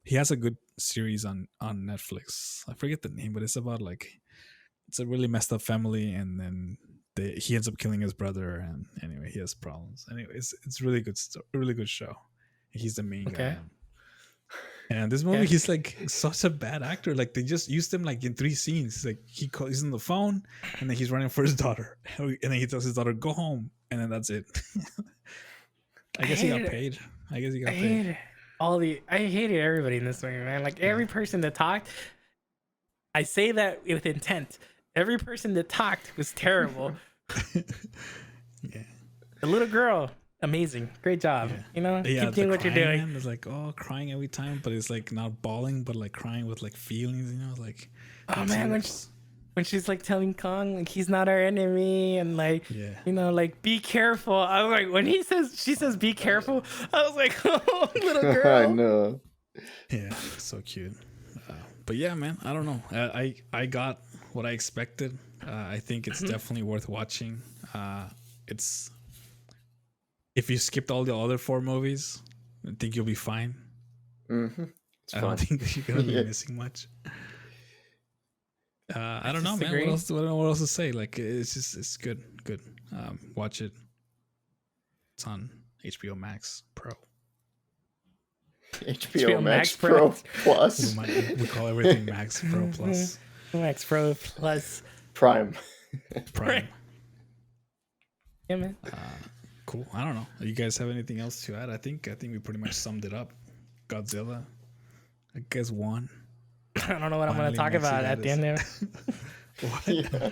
A: he has a good series on Netflix. I forget the name, but it's about it's a really messed up family, and then he ends up killing his brother, and anyway, he has problems. Anyway, it's really good, a really good show. He's the main guy. And this movie, he's like such a bad actor. Like they just used him like in 3 scenes. Like he's on the phone, and then he's running for his daughter, and then he tells his daughter go home, and then that's it. I guess he got paid. I
B: hated I hated everybody in this movie, man. Like every person that talked, I say that with intent. Every person that talked was terrible.
A: Yeah.
B: The little girl, amazing, great job. Keep doing what you're doing.
A: Man, it's like crying every time, but it's like not bawling, but like crying with like feelings. Like
B: oh man, when she's like telling Kong like he's not our enemy and like like be careful. I was like when she says be careful, I was like oh little girl.
D: I know.
A: Yeah, so cute. But yeah, man, I don't know. I got what I expected. I think it's definitely worth watching. It's if you skipped all the other 4 movies, I think you'll be fine.
D: Mm-hmm.
A: I don't think that you're gonna be missing much. I don't know, man. What else? I don't know what else to say. Like it's good. Watch it. It's on HBO Max Pro.
D: HBO Max Pro Plus.
A: We call everything Max Pro Plus
B: Max Pro Plus
D: Prime.
A: Prime.
B: Yeah, man.
A: Cool. I don't know. You guys have anything else to add? I think we pretty much summed it up. Godzilla, I guess, won.
B: I don't know what I'm gonna
A: Finally,
B: talk
A: Mexy
B: about
A: got
B: at the
A: his-
B: end there.
A: What?
D: Yeah.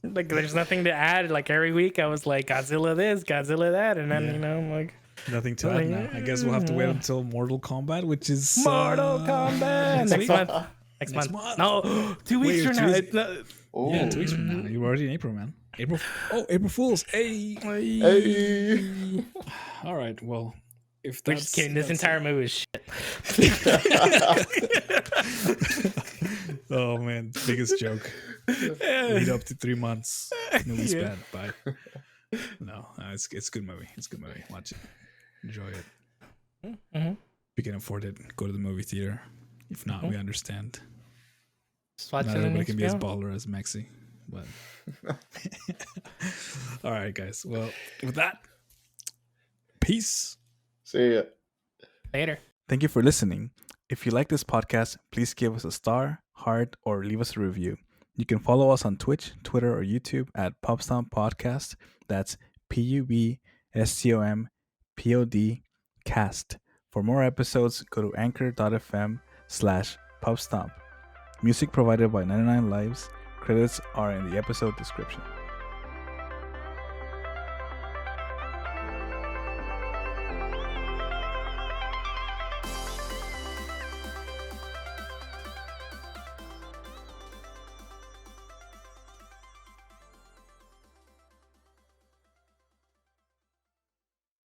B: Like, there's nothing to add. Like, every week I was like, Godzilla this, Godzilla that, and then
A: Yeah.
B: you know, I'm like,
A: Nothing to add now. I guess we'll have to wait until Mortal Kombat, which is
B: Mortal Kombat next
A: week.
B: month. Next
A: Next
B: month.
A: month.
B: No, 2 weeks
A: Wait,
B: from
A: 2
B: now.
A: weeks-
B: It's not,
D: Oh.
A: Yeah, 2 weeks from now. You're already in April, man. April Fools. Hey.
D: Hey.
A: All right. Well, if
B: we're
A: that's
B: just kidding. This
A: that's
B: entire movie is shit.
A: Oh man, biggest joke. Lead up to 3 months. Movie's
B: Yeah.
A: bad. Bye. No, it's a good movie. It's a good movie. Watch it. Enjoy it.
B: Mhm.
A: If you can afford it, go to the movie theater. If not, we understand.
B: Just watch
A: Not
B: it on
A: everybody can be as
B: HBO.
A: baller as Mexy, but all right, guys. Well, with that, peace.
D: See ya.
B: Later.
A: Thank you for listening. If you like this podcast, please give us a star, heart, or leave us a review. You can follow us on Twitch, Twitter, or YouTube at Pubstomp Podcast. That's PUBSTOMPOD cast. For more episodes, go to anchor.fm/Pubstomp. Music provided by 99 Lives. Credits are in the episode description.